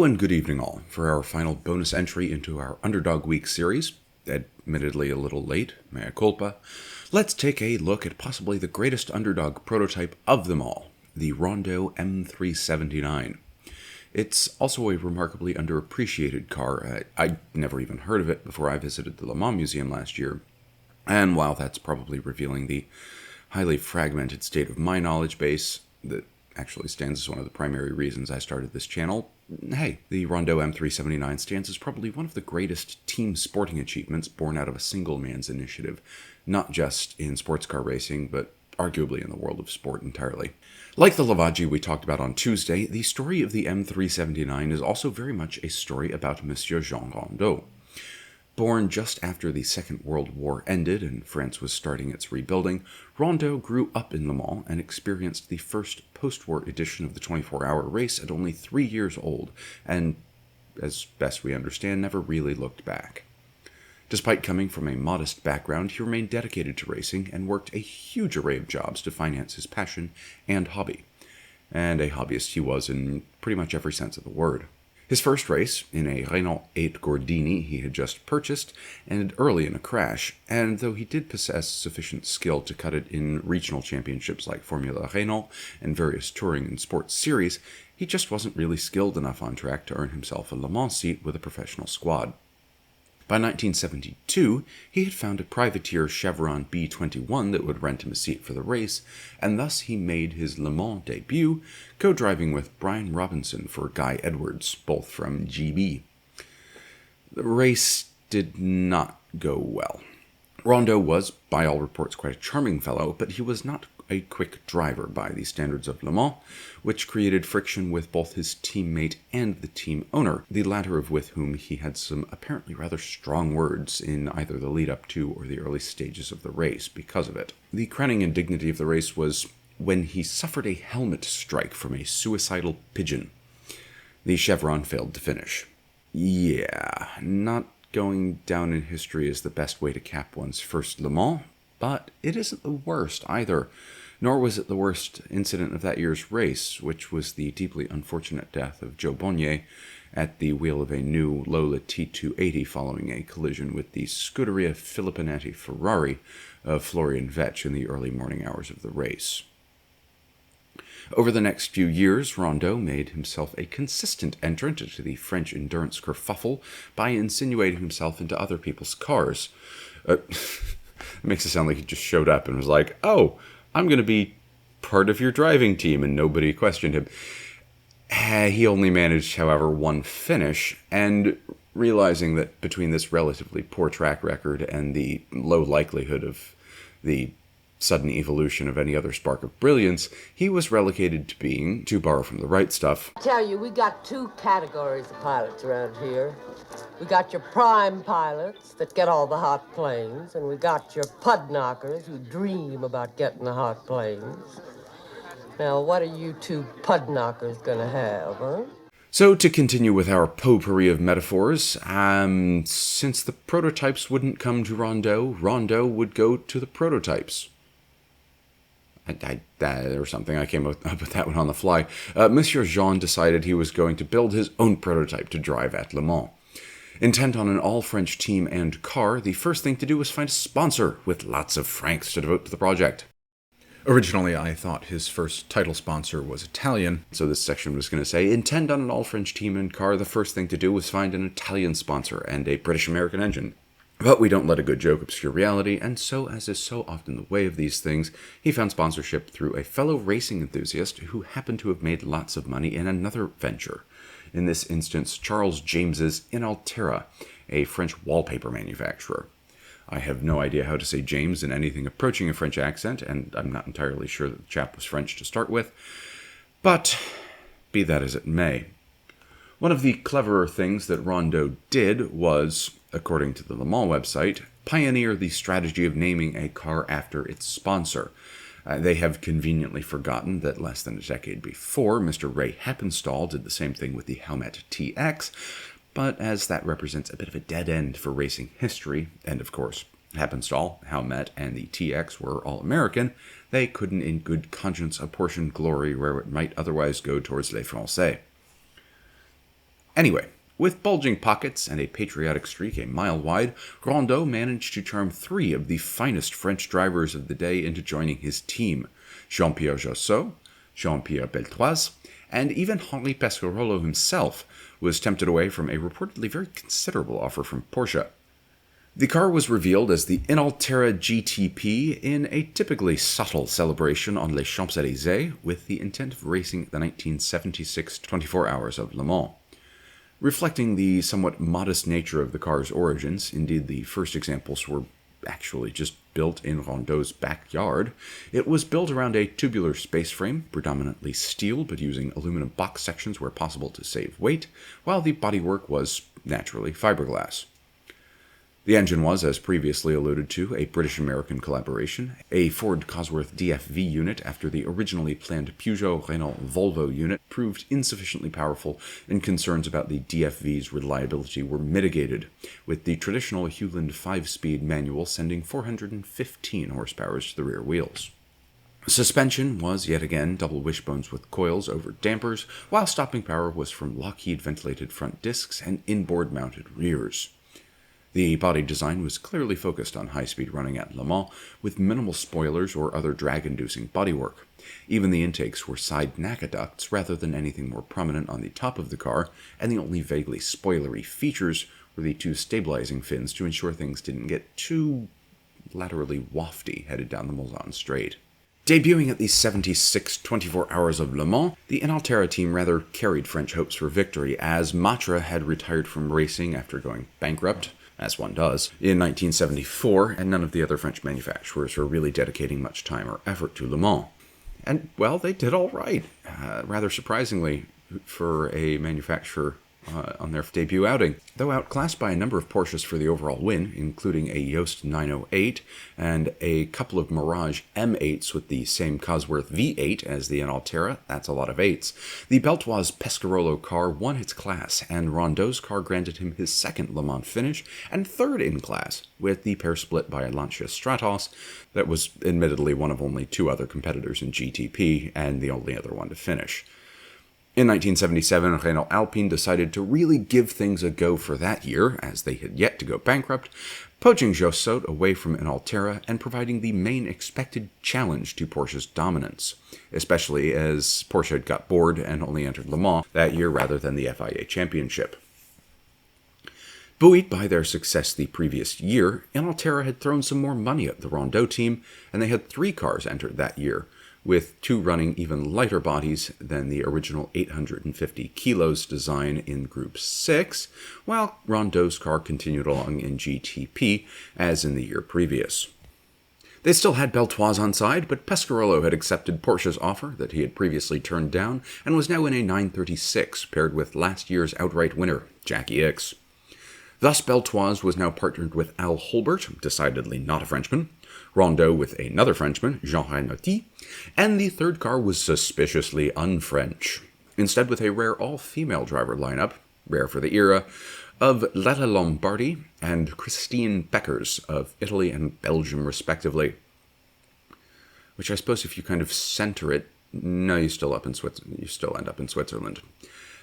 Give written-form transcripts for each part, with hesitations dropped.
Hello and good evening all. For our final bonus entry into our Underdog Week series, admittedly a little late, mea culpa, let's take a look at possibly the greatest underdog prototype of them all, the Rondeau M379. It's also a remarkably underappreciated car. I'd never even heard of it before I visited the Le Mans Museum last year, and while that's probably revealing the highly fragmented state of my knowledge base that actually stands as one of the primary reasons I started this channel, hey, the Rondeau M379 stands as probably one of the greatest team sporting achievements born out of a single man's initiative, not just in sports car racing, but arguably in the world of sport entirely. Like the Lavaggi we talked about on Tuesday, the story of the M379 is also very much a story about Monsieur Jean Rondeau. Born just after the Second World War ended and France was starting its rebuilding, Rondeau grew up in Le Mans and experienced the first post-war edition of the 24-hour race at only 3 years old, and, as best we understand, never really looked back. Despite coming from a modest background, he remained dedicated to racing and worked a huge array of jobs to finance his passion and hobby. And a hobbyist he was in pretty much every sense of the word. His first race, in a Renault 8 Gordini he had just purchased, ended early in a crash, and though he did possess sufficient skill to cut it in regional championships like Formula Renault and various touring and sports series, he just wasn't really skilled enough on track to earn himself a Le Mans seat with a professional squad. By 1972, he had found a privateer Chevron B21 that would rent him a seat for the race, and thus he made his Le Mans debut, co-driving with Brian Robinson for Guy Edwards, both from GB. The race did not go well. Rondeau was, by all reports, quite a charming fellow, but he was not a quick driver by the standards of Le Mans, which created friction with both his teammate and the team owner, the latter of with whom he had some apparently rather strong words in either the lead-up to or the early stages of the race because of it. The crowning indignity of the race was when he suffered a helmet strike from a suicidal pigeon. The Chevron failed to finish. Yeah, not going down in history as the best way to cap one's first Le Mans, but it isn't the worst either, nor was it the worst incident of that year's race, which was the deeply unfortunate death of Joe Bonnier at the wheel of a new Lola T280 following a collision with the Scuderia Filippinati Ferrari of Florian Vetch in the early morning hours of the race. Over the next few years, Rondeau made himself a consistent entrant into the French endurance kerfuffle by insinuating himself into other people's cars. It makes it sound like he just showed up and was like, oh, I'm going to be part of your driving team, and nobody questioned him. He only managed, however, one finish, and realizing that between this relatively poor track record and the low likelihood of the sudden evolution of any other spark of brilliance, he was relegated to being, to borrow from the right stuff, I tell you, we got two categories of pilots around here. We got your prime pilots that get all the hot planes, and we got your pud knockers who dream about getting the hot planes. Now, what are you two pud knockers gonna have, huh? So, to continue with our potpourri of metaphors, since the prototypes wouldn't come to Rondeau, Rondeau would go to the prototypes. Or something. I came up with that one on the fly. Monsieur Jean decided he was going to build his own prototype to drive at Le Mans. Intent on an all-French team and car, the first thing to do was find a sponsor with lots of francs to devote to the project. Originally, I thought his first title sponsor was Italian, so this section was going to say, intent on an all-French team and car, the first thing to do was find an Italian sponsor and a British-American engine. But we don't let a good joke obscure reality, and so, as is so often the way of these things, he found sponsorship through a fellow racing enthusiast who happened to have made lots of money in another venture. In this instance, Charles James's Inaltera, a French wallpaper manufacturer. I have no idea how to say James in anything approaching a French accent, and I'm not entirely sure that the chap was French to start with, but be that as it may. One of the cleverer things that Rondeau did was, according to the Le Mans website, pioneer the strategy of naming a car after its sponsor. They have conveniently forgotten that less than a decade before, Mr. Ray Heppenstall did the same thing with the Howmet TX, but as that represents a bit of a dead end for racing history, and of course, Heppenstall, Howmet, and the TX were all American, they couldn't in good conscience apportion glory where it might otherwise go towards les Français. Anyway, with bulging pockets and a patriotic streak a mile wide, Rondeau managed to charm 3 of the finest French drivers of the day into joining his team: Jean-Pierre Jousseau, Jean-Pierre Beltoise, and even Henri Pescarolo himself was tempted away from a reportedly very considerable offer from Porsche. The car was revealed as the Inaltera GTP in a typically subtle celebration on Les Champs-Élysées with the intent of racing the 1976 24 Hours of Le Mans. Reflecting the somewhat modest nature of the car's origins, indeed the first examples were actually just built in Rondeau's backyard, it was built around a tubular space frame, predominantly steel but using aluminum box sections where possible to save weight, while the bodywork was, naturally, fiberglass. The engine was, as previously alluded to, a British-American collaboration, a Ford Cosworth DFV unit after the originally planned Peugeot-Renault-Volvo unit proved insufficiently powerful, and concerns about the DFV's reliability were mitigated, with the traditional Hewland 5-speed manual sending 415 horsepower to the rear wheels. Suspension was yet again double wishbones with coils over dampers, while stopping power was from Lockheed ventilated front discs and inboard mounted rears. The body design was clearly focused on high-speed running at Le Mans, with minimal spoilers or other drag-inducing bodywork. Even the intakes were side NACA ducts rather than anything more prominent on the top of the car, and the only vaguely spoilery features were the 2 stabilizing fins to ensure things didn't get too laterally wafty headed down the Mulsanne Straight. Debuting at the 76 24 Hours of Le Mans, the Inaltera team rather carried French hopes for victory, as Matra had retired from racing after going bankrupt, as one does, in 1974, and none of the other French manufacturers were really dedicating much time or effort to Le Mans. And, well, they did all right, rather surprisingly for a manufacturer on their debut outing. Though outclassed by a number of Porsches for the overall win, including a Yost 908 and a couple of Mirage M8s with the same Cosworth V8 as the Inaltera, that's a lot of 8s, the Beltoise Pescarolo car won its class, and Rondeau's car granted him his second Le Mans finish and third in class, with the pair split by a Lancia Stratos that was admittedly one of only 2 other competitors in GTP and the only other one to finish. In 1977, Renault Alpine decided to really give things a go for that year, as they had yet to go bankrupt, poaching Jousseau away from Inaltera and providing the main expected challenge to Porsche's dominance, especially as Porsche had got bored and only entered Le Mans that year rather than the FIA Championship. Buoyed by their success the previous year, Inaltera had thrown some more money at the Rondeau team, and they had 3 cars entered that year, with 2 running even lighter bodies than the original 850 kilos design in Group 6, while Rondeau's car continued along in GTP as in the year previous. They still had Beltoise on side, but Pescarolo had accepted Porsche's offer that he had previously turned down and was now in a 936 paired with last year's outright winner, Jackie Ickx. Thus, Beltoise was now partnered with Al Holbert, decidedly not a Frenchman, Rondeau with another Frenchman, Jean Rondeau, and the third car was suspiciously un-French. Instead, with a rare all-female driver lineup, rare for the era, of Letta Lombardi and Christine Beckers of Italy and Belgium, respectively. Which I suppose if you kind of center it, no, you still end up in Switzerland.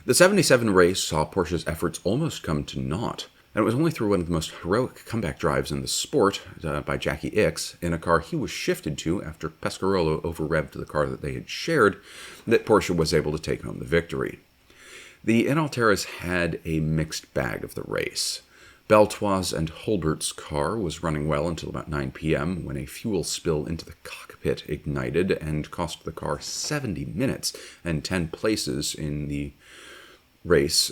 The 77 race saw Porsche's efforts almost come to naught, and it was only through one of the most heroic comeback drives in the sport by Jackie Ickx in a car he was shifted to after Pescarolo over-revved the car that they had shared that Porsche was able to take home the victory. The Inalteras had a mixed bag of the race. Beltoise and Holbert's car was running well until about 9 p.m. when a fuel spill into the cockpit ignited and cost the car 70 minutes and 10 places in the race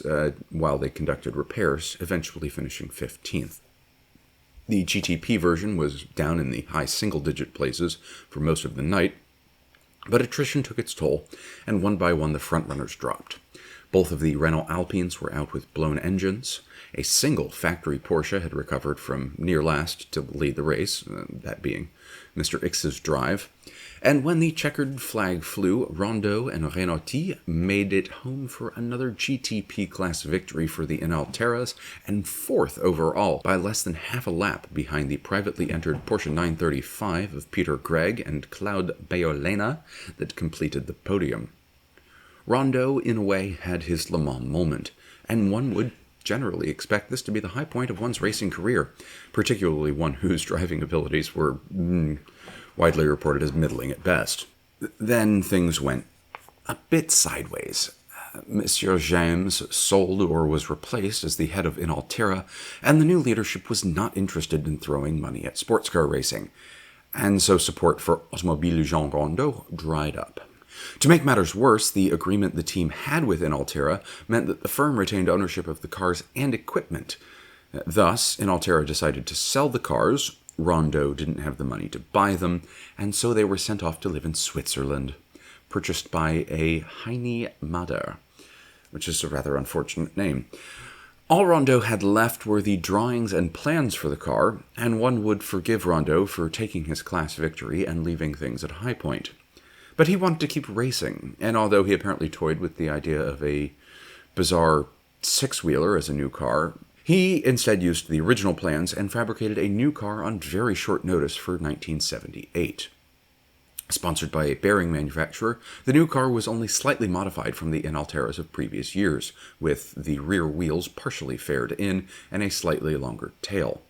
while they conducted repairs, eventually finishing 15th. The GTP version was down in the high single-digit places for most of the night, but attrition took its toll, and one by one the frontrunners dropped. Both of the Renault Alpines were out with blown engines. A single factory Porsche had recovered from near last to lead the race, that being Mr. Ickx's drive. And when the checkered flag flew, Rondeau and Renault made it home for another GTP class victory for the Inalteras, and 4th overall by less than half a lap behind the privately entered Porsche 935 of Peter Gregg and Claude Bayolena that completed the podium. Rondeau, in a way, had his Le Mans moment, and one would generally expect this to be the high point of one's racing career, particularly one whose driving abilities were widely reported as middling at best. Then things went a bit sideways. Monsieur James sold or was replaced as the head of Inaltera, and the new leadership was not interested in throwing money at sports car racing, and so support for Automobile Jean Rondeau dried up. To make matters worse, the agreement the team had with Inaltera meant that the firm retained ownership of the cars and equipment. Thus, Inaltera decided to sell the cars. Rondeau didn't have the money to buy them, and so they were sent off to live in Switzerland, purchased by a Heini Mader, which is a rather unfortunate name. All Rondeau had left were the drawings and plans for the car, and one would forgive Rondeau for taking his class victory and leaving things at a high point. But he wanted to keep racing, and although he apparently toyed with the idea of a bizarre six-wheeler as a new car, he instead used the original plans and fabricated a new car on very short notice for 1978. Sponsored by a bearing manufacturer, the new car was only slightly modified from the Inalteras of previous years, with the rear wheels partially faired in and a slightly longer tail.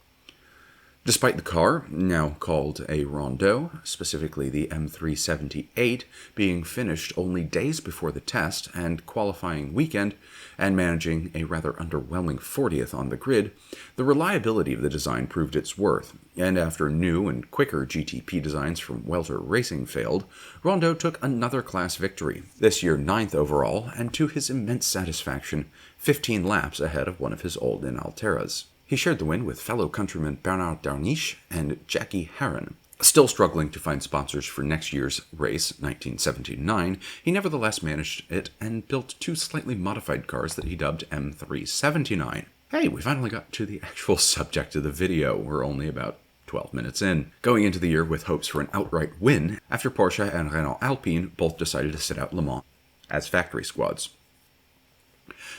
Despite the car, now called a Rondeau, specifically the M378, being finished only days before the test and qualifying weekend, and managing a rather underwhelming 40th on the grid, the reliability of the design proved its worth, and after new and quicker GTP designs from Welter Racing failed, Rondeau took another class victory, this year 9th overall, and to his immense satisfaction, 15 laps ahead of one of his old Inalteras. He shared the win with fellow countrymen Bernard Darniche and Jackie Herron. Still struggling to find sponsors for next year's race, 1979, he nevertheless managed it and built two slightly modified cars that he dubbed M379. Hey, we finally got to the actual subject of the video. We're only about 12 minutes in. Going into the year with hopes for an outright win, after Porsche and Renault Alpine both decided to sit out Le Mans as factory squads.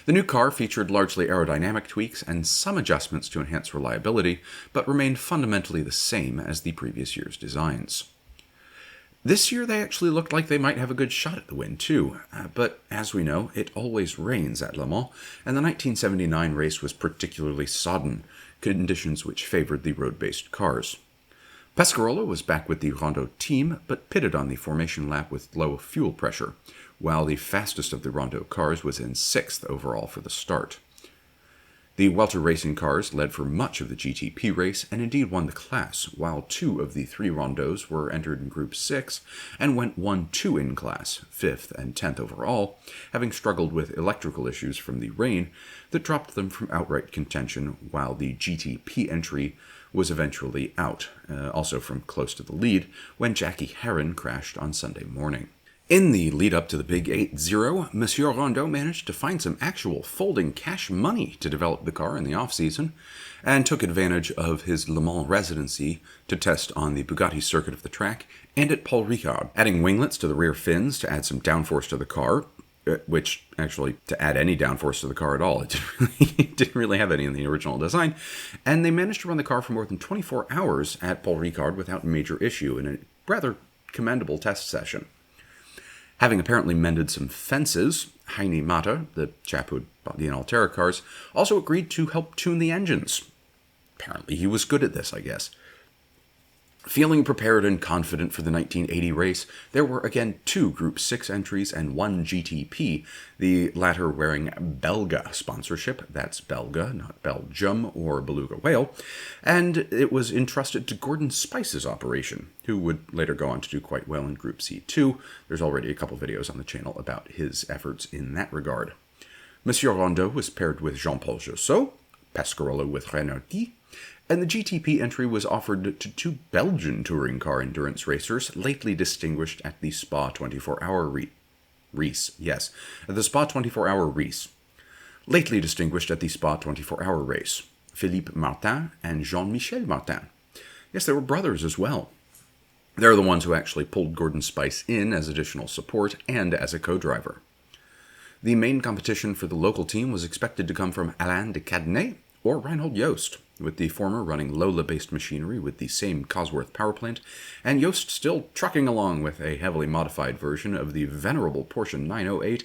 The new car featured largely aerodynamic tweaks and some adjustments to enhance reliability, but remained fundamentally the same as the previous year's designs. This year they actually looked like they might have a good shot at the win too, but as we know, it always rains at Le Mans, and the 1979 race was particularly sodden, conditions which favored the road-based cars. Pescarolo was back with the Rondeau team, but pitted on the formation lap with low fuel pressure, while the fastest of the Rondeau cars was in 6th overall for the start. The Welter Racing cars led for much of the GTP race and indeed won the class, while 2 of the 3 Rondeaus were entered in Group 6 and went 1-2 in class, 5th and 10th overall, having struggled with electrical issues from the rain that dropped them from outright contention, while the GTP entry was eventually out, also from close to the lead, when Jackie Herron crashed on Sunday morning. In the lead-up to the big 8-0, Monsieur Rondeau managed to find some actual folding cash money to develop the car in the off-season, and took advantage of his Le Mans residency to test on the Bugatti circuit of the track and at Paul Ricard, adding winglets to the rear fins to add some downforce to the car, which actually, to add any downforce to the car at all, it didn't really have any in the original design, and they managed to run the car for more than 24 hours at Paul Ricard without major issue in a rather commendable test session. Having apparently mended some fences, Heini Mader, the chap who had bought the Inaltera cars, also agreed to help tune the engines. Apparently he was good at this, I guess. Feeling prepared and confident for the 1980 race, there were again 2 Group 6 entries and 1 GTP, the latter wearing Belga sponsorship, that's Belga, not Belgium or Beluga Whale, and it was entrusted to Gordon Spice's operation, who would later go on to do quite well in Group C2. There's already a couple videos on the channel about his efforts in that regard. Monsieur Rondeau was paired with Jean-Paul Jousseau, Pescarolo with Renardi, and the GTP entry was offered to 2 Belgian touring car endurance racers lately distinguished at the Spa 24-hour race. Yes, the Spa 24-hour race. Lately distinguished at the Spa 24-hour race. Philippe Martin and Jean-Michel Martin. Yes, they were brothers as well. They're the ones who actually pulled Gordon Spice in as additional support and as a co-driver. The main competition for the local team was expected to come from Alain de Cadenet or Reinhold Jost, with the former running Lola-based machinery with the same Cosworth power plant, and Jost still trucking along with a heavily modified version of the venerable Porsche 908,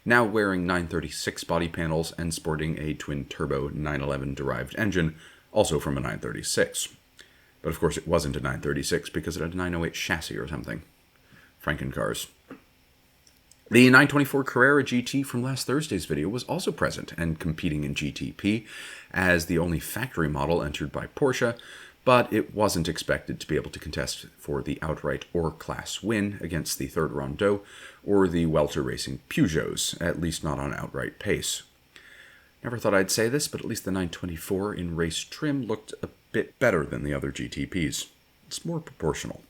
now wearing 936 body panels and sporting a twin-turbo 911-derived engine, also from a 936. But of course it wasn't a 936 because it had a 908 chassis or something. Frankencars. The 924 Carrera GT from last Thursday's video was also present and competing in GTP as the only factory model entered by Porsche, but it wasn't expected to be able to contest for the outright or class win against the third Rondeau or the welter racing Peugeots, at least not on outright pace. Never thought I'd say this, but at least the 924 in race trim looked a bit better than the other GTPs. It's more proportional.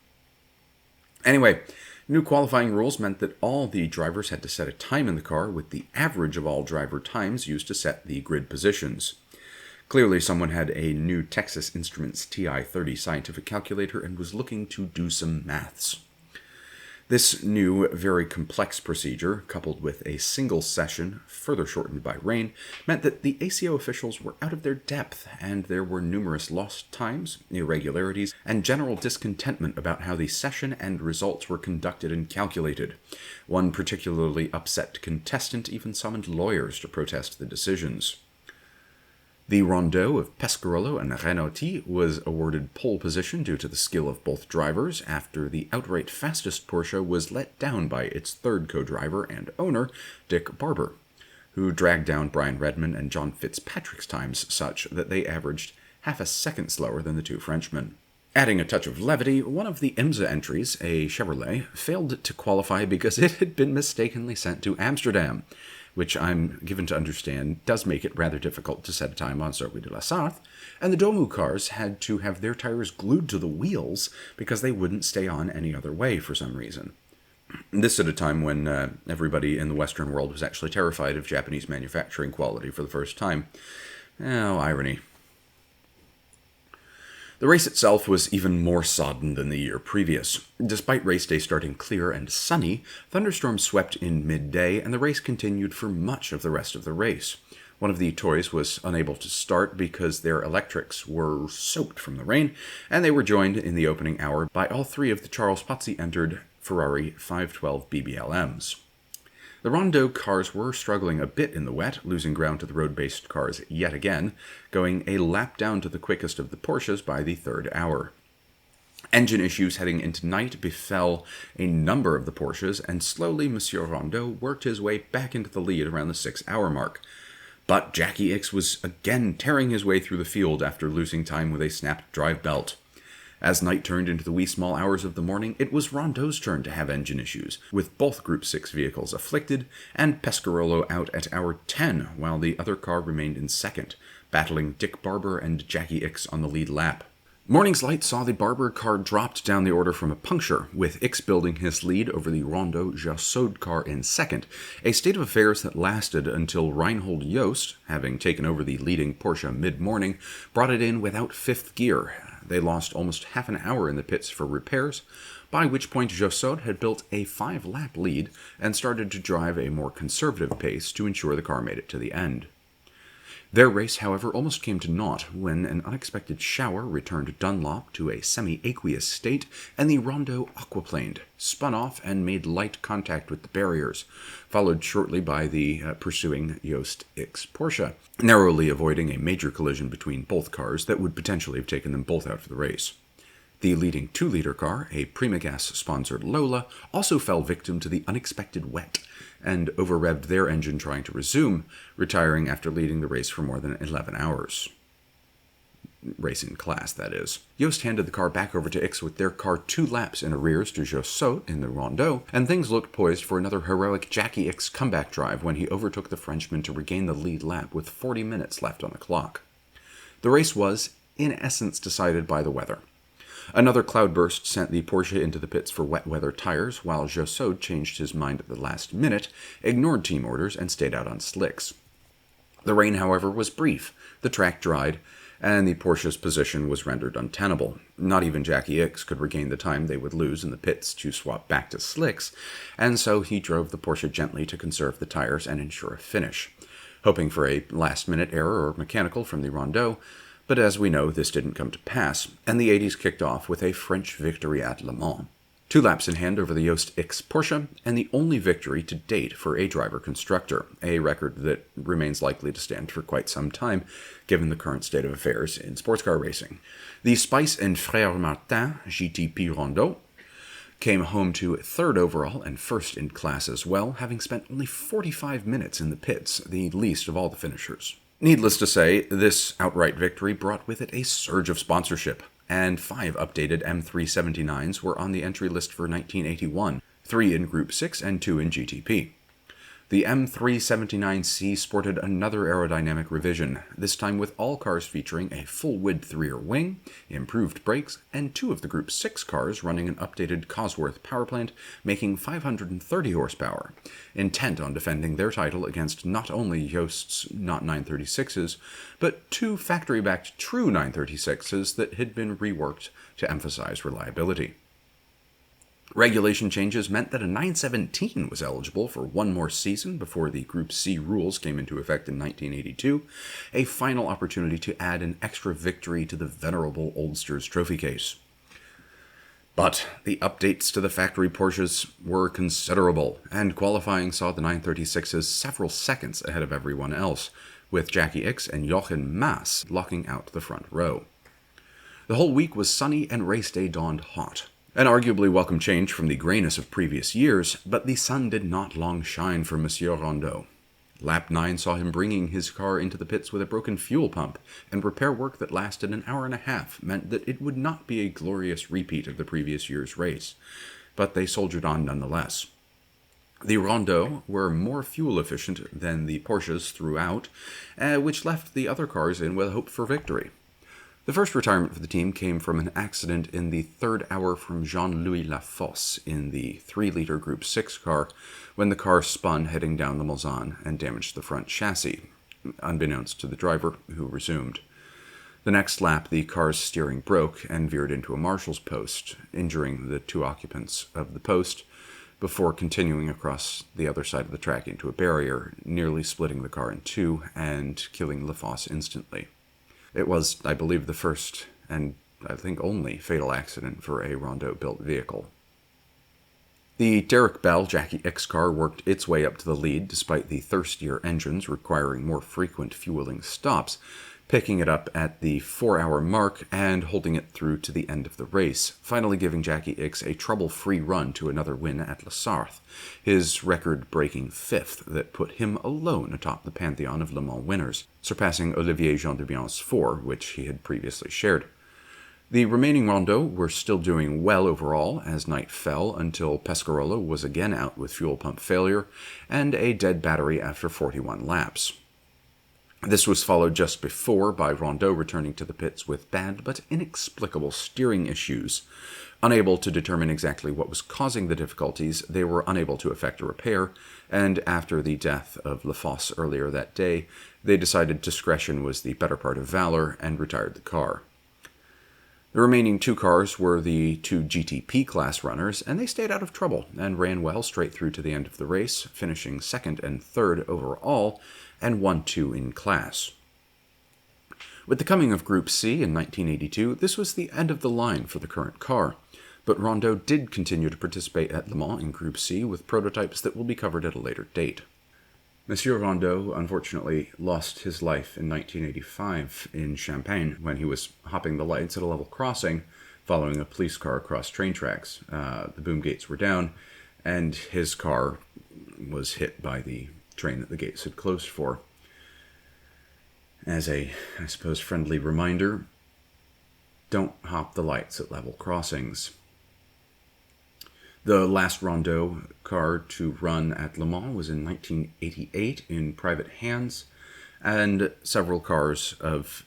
Anyway, new qualifying rules meant that all the drivers had to set a time in the car with the average of all driver times used to set the grid positions. Clearly, someone had a new Texas Instruments TI-30 scientific calculator and was looking to do some maths. This new, very complex procedure, coupled with a single session, further shortened by rain, meant that the ACO officials were out of their depth, and there were numerous lost times, irregularities, and general discontentment about how the session and results were conducted and calculated. One particularly upset contestant even summoned lawyers to protest the decisions. The Rondeau of Pescarolo and Renauty was awarded pole position due to the skill of both drivers after the outright fastest Porsche was let down by its third co-driver and owner, Dick Barber, who dragged down Brian Redman and John Fitzpatrick's times such that they averaged half a second slower than the two Frenchmen. Adding a touch of levity, one of the IMSA entries, a Chevrolet, failed to qualify because it had been mistakenly sent to Amsterdam, which I'm given to understand does make it rather difficult to set a time on Circuit de la Sarthe, and the Domu cars had to have their tires glued to the wheels because they wouldn't stay on any other way for some reason. This at a time when everybody in the Western world was actually terrified of Japanese manufacturing quality for the first time. Oh, irony. The race itself was even more sodden than the year previous. Despite race day starting clear and sunny, thunderstorms swept in midday, and the race continued for much of the rest of the race. One of the toys was unable to start because their electrics were soaked from the rain, and they were joined in the opening hour by all three of the Charles Pozzi-entered Ferrari 512 BBLMs. The Rondeau cars were struggling a bit in the wet, losing ground to the road-based cars yet again, going a lap down to the quickest of the Porsches by the third hour. Engine issues heading into night befell a number of the Porsches, and slowly Monsieur Rondeau worked his way back into the lead around the 6-hour mark. But Jackie Ickx was again tearing his way through the field after losing time with a snapped drive belt. As night turned into the wee small hours of the morning, it was Rondeau's turn to have engine issues, with both Group 6 vehicles afflicted, and Pescarolo out at hour 10, while the other car remained in second, battling Dick Barber and Jackie Ickx on the lead lap. Morning's light saw the Barber car dropped down the order from a puncture, with Ickx building his lead over the Rondeau Jassaud car in second, a state of affairs that lasted until Reinhold Jost, having taken over the leading Porsche mid-morning, brought it in without fifth gear. They lost almost half an hour in the pits for repairs, by which point Jassaud had built a 5-lap lead and started to drive a more conservative pace to ensure the car made it to the end. Their race, however, almost came to naught when an unexpected shower returned Dunlop to a semi-aqueous state, and the Rondeau aquaplaned, spun off, and made light contact with the barriers, followed shortly by the pursuing Jost Ickx Porsche, narrowly avoiding a major collision between both cars that would potentially have taken them both out for the race. The leading 2-liter car, a Primagas-sponsored Lola, also fell victim to the unexpected wet, and over-revved their engine trying to resume, retiring after leading the race for more than 11 hours. Racing class, that is. Jost handed the car back over to Ickx with their car 2 laps in arrears to Jassaud in the Rondeau, and things looked poised for another heroic Jackie Ickx comeback drive when he overtook the Frenchman to regain the lead lap with 40 minutes left on the clock. The race was, in essence, decided by the weather. Another cloudburst sent the Porsche into the pits for wet weather tires, while Jassaud changed his mind at the last minute, ignored team orders, and stayed out on slicks. The rain, however, was brief, the track dried, and the Porsche's position was rendered untenable. Not even Jackie Ickx could regain the time they would lose in the pits to swap back to slicks, and so he drove the Porsche gently to conserve the tires and ensure a finish, hoping for a last-minute error or mechanical from the Rondeau. But as we know, this didn't come to pass, and the 80s kicked off with a French victory at Le Mans. 2 laps in hand over the Yost X Porsche, and the only victory to date for a driver constructor, a record that remains likely to stand for quite some time, given the current state of affairs in sports car racing. The Spice and Frère Martin GTP Rondeau came home to 3rd overall and 1st in class as well, having spent only 45 minutes in the pits, the least of all the finishers. Needless to say, this outright victory brought with it a surge of sponsorship, and 5 updated M379s were on the entry list for 1981, 3 in Group 6 and 2 in GTP. The M379C sported another aerodynamic revision, this time with all cars featuring a full-width rear wing, improved brakes, and 2 of the Group 6 cars running an updated Cosworth power plant, making 530 horsepower, intent on defending their title against not only Jost's not 936s, but 2 factory-backed true 936s that had been reworked to emphasize reliability. Regulation changes meant that a 917 was eligible for 1 more season before the Group C rules came into effect in 1982, a final opportunity to add an extra victory to the venerable Oldsters trophy case. But the updates to the factory Porsches were considerable, and qualifying saw the 936s several seconds ahead of everyone else, with Jackie Ickx and Jochen Mass locking out the front row. The whole week was sunny and race day dawned hot. An arguably welcome change from the grayness of previous years, but the sun did not long shine for Monsieur Rondeau. Lap 9 saw him bringing his car into the pits with a broken fuel pump, and repair work that lasted an hour and a half meant that it would not be a glorious repeat of the previous year's race, but they soldiered on nonetheless. The Rondeau were more fuel efficient than the Porsches throughout, which left the other cars in with hope for victory. The first retirement for the team came from an accident in the 3rd hour from Jean-Louis Lafosse in the 3-liter Group 6 car when the car spun heading down the Mulsanne and damaged the front chassis, unbeknownst to the driver, who resumed. The next lap, the car's steering broke and veered into a marshal's post, injuring the 2 occupants of the post before continuing across the other side of the track into a barrier, nearly splitting the car in 2 and killing Lafosse instantly. It was, I believe, the first, and I think only, fatal accident for a Rondeau-built vehicle. The Derek Bell Jackie Ickx car worked its way up to the lead despite the thirstier engines requiring more frequent fueling stops, picking it up at the 4-hour mark and holding it through to the end of the race, finally giving Jackie Ickx a trouble-free run to another win at La Sarthe, his record-breaking 5th that put him alone atop the pantheon of Le Mans winners, surpassing Olivier Gendebion's 4, which he had previously shared. The remaining Rondeau were still doing well overall as night fell until Pescarolo was again out with fuel pump failure and a dead battery after 41 laps. This was followed just before by Rondeau returning to the pits with bad but inexplicable steering issues. Unable to determine exactly what was causing the difficulties, they were unable to effect a repair, and after the death of Lafosse earlier that day, they decided discretion was the better part of valor and retired the car. The remaining 2 cars were the 2 GTP class runners, and they stayed out of trouble and ran well straight through to the end of the race, finishing 2nd and 3rd overall, and 1-2 in class. With the coming of Group C in 1982, this was the end of the line for the current car, but Rondeau did continue to participate at Le Mans in Group C with prototypes that will be covered at a later date. Monsieur Rondeau unfortunately lost his life in 1985 in Champagne when he was hopping the lights at a level crossing following a police car across train tracks. The boom gates were down, and his car was hit by the train that the gates had closed for. As a, I suppose, friendly reminder, don't hop the lights at level crossings. The last Rondeau car to run at Le Mans was in 1988 in private hands, and several cars of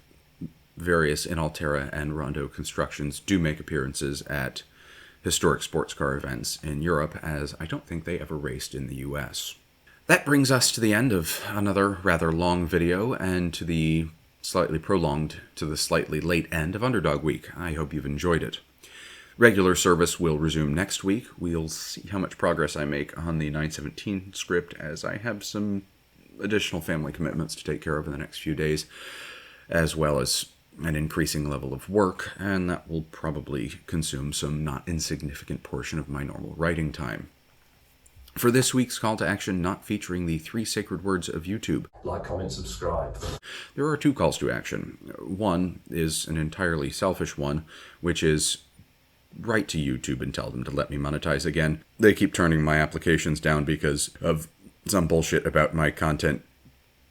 various Inaltera and Rondeau constructions do make appearances at historic sports car events in Europe, as I don't think they ever raced in the US. That brings us to the end of another rather long video, and to the slightly late end of Underdog Week. I hope you've enjoyed it. Regular service will resume next week. We'll see how much progress I make on the 917 script, as I have some additional family commitments to take care of in the next few days, as well as an increasing level of work, and that will probably consume some not insignificant portion of my normal writing time. For this week's call to action, not featuring the 3 sacred words of YouTube. Like, comment, subscribe. There are 2 calls to action. One is an entirely selfish one, which is write to YouTube and tell them to let me monetize again. They keep turning my applications down because of some bullshit about my content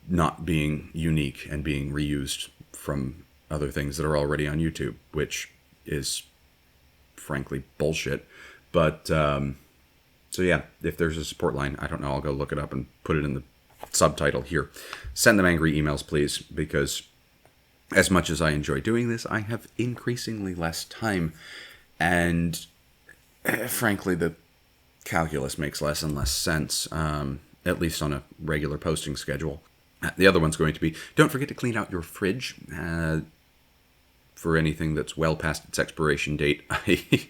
not being unique and being reused from other things that are already on YouTube, which is frankly bullshit. But, so yeah, if there's a support line, I don't know, I'll go look it up and put it in the subtitle here. Send them angry emails, please, because as much as I enjoy doing this, I have increasingly less time. And frankly, the calculus makes less and less sense, at least on a regular posting schedule. The other one's going to be, don't forget to clean out your fridge for anything that's well past its expiration date. I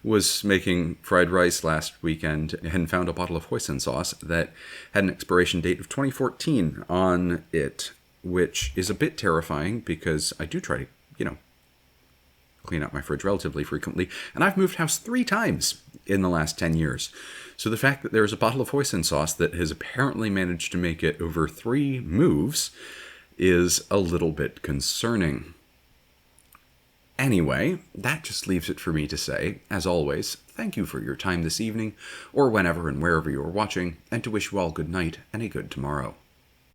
was making fried rice last weekend and found a bottle of hoisin sauce that had an expiration date of 2014 on it, which is a bit terrifying because I do try to, clean out my fridge relatively frequently, and I've moved house 3 times in the last 10 years. So the fact that there's a bottle of hoisin sauce that has apparently managed to make it over 3 moves is a little bit concerning. Anyway, that just leaves it for me to say, as always, thank you for your time this evening, or whenever and wherever you are watching, and to wish you all good night and a good tomorrow.